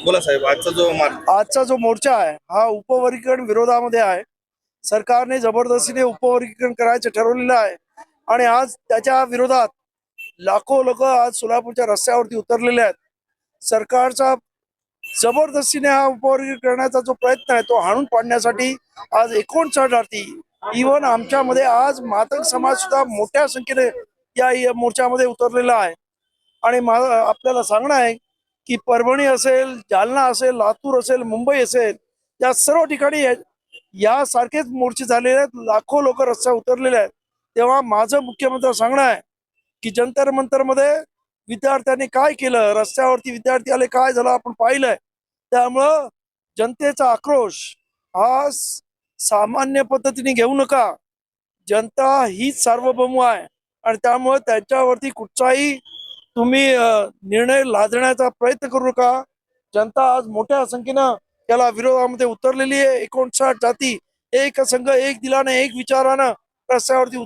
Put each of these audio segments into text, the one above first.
बोला साहेब, आजचा जो मोर्चा आहे हा उपवर्गीकरण विरोधामध्ये आहे। सरकारने जबरदस्तीने उपवर्गीकरण करायचं ठरवलेलं आहे आणि आज त्याच्या विरोधात लाखो लोक आज सोलापूरच्या रस्त्यावरती उतरलेले आहेत। सरकारचा जबरदस्तीने हा उपवर्गीकरणाचा जो प्रयत्न आहे तो हाणून पाडण्यासाठी आज 59 इव्हन आमच्यामध्ये आज मातंग समाज सुद्धा मोठ्या संख्येने या मोर्चामध्ये उतरलेला आहे। आणि आपल्याला सांगणं आहे की परभणी असेल, जालना असेल, लातूर असेल, मुंबई असेल, या सर्व ठिकाणी यासारखेच मोर्चे झालेले आहेत। लाखो लोक रस्त्यावर उतरलेले आहेत। तेव्हा माझं मुख्यमंत्र्यांना सांगणं आहे की जंतर मंतर मध्ये विद्यार्थ्यांनी काय केलं, रस्त्यावरती विद्यार्थी आले, काय झालं आपण पाहिलंय। त्यामुळं जनतेचा आक्रोश हा सामान्य पद्धतीने घेऊ नका। जनता हीच सार्वभौम आहे आणि त्यामुळे त्याच्यावरती कुठचाही तुम्ही निर्णय लादण्याचा प्रयत्न करू नका। जनता आज मोठ्या संख्येनं त्याला विरोधामध्ये उतरलेली आहे। 59 जाती एक संघ, एक दिलाने, एक विचारानं रस्त्यावरती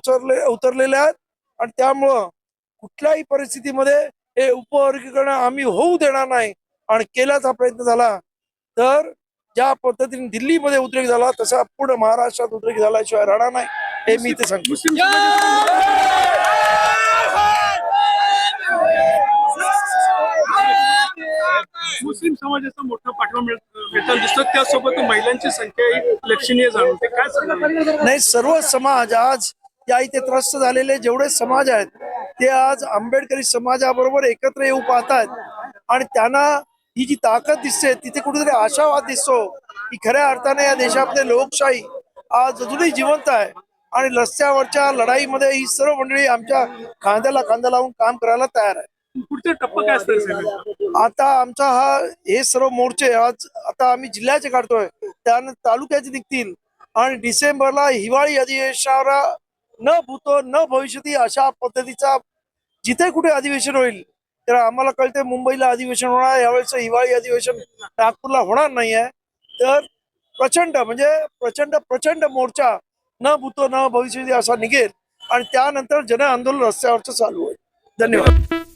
उतरलेले आहेत आणि त्यामुळं कुठल्याही परिस्थितीमध्ये हे उपवर्गीकरण आम्ही होऊ देणार नाही। आणि केल्याचा प्रयत्न झाला तर ज्या पद्धतीने दिल्लीमध्ये उद्रेक झाला तसा पूर्ण महाराष्ट्रात उद्रेक झाल्याशिवाय राहणार नाही, हे मी ते सांगतो। मुस्लिम समाजाचा मोठा पाठिंबा मिळताना दिसतो, त्यासोबत महिलांची संख्या लक्षणीय जाणवते। काय सांगणार? नाही, सर्व समाज आज या इथे त्रस्त झालेले जेवढे समाज आहेत ते आज आंबेडकरी समाजाबरोबर एकत्र येऊ पाहतात आणि त्यांना ही जी ताकद दिसते तिथे कुठेतरी आशावाद दिसतो की खऱ्या अर्थाने या देशामध्ये लोकशाही आज अजूनही जिवंत आहे आणि रस्त्यावरच्या लढाईमध्ये ही सर्व मंडळी आमच्या खांद्याला खांदा लावून काम करायला तयार आहे। पुढचा टप्पा काय असणार? आता आमचा हे सर्व मोर्चे आज आता आम्ही जिल्ह्याचे काढतोय, त्यानंतर तालुक्याचे निघतील आणि डिसेंबरला हिवाळी अधिवेशनाला न भूतो न भविष्यती अशा पद्धतीचा जिथे कुठे अधिवेशन होईल, तर आम्हाला कळते मुंबईला अधिवेशन होणार, यावेळेस हिवाळी अधिवेशन नागपूरला होणार नाही आहे। तर प्रचंड म्हणजे प्रचंड प्रचंड मोर्चा न भूतो न भविष्यती असा निघेल आणि त्यानंतर जन आंदोलन रस्त्यावरचं चालू आहे। धन्यवाद।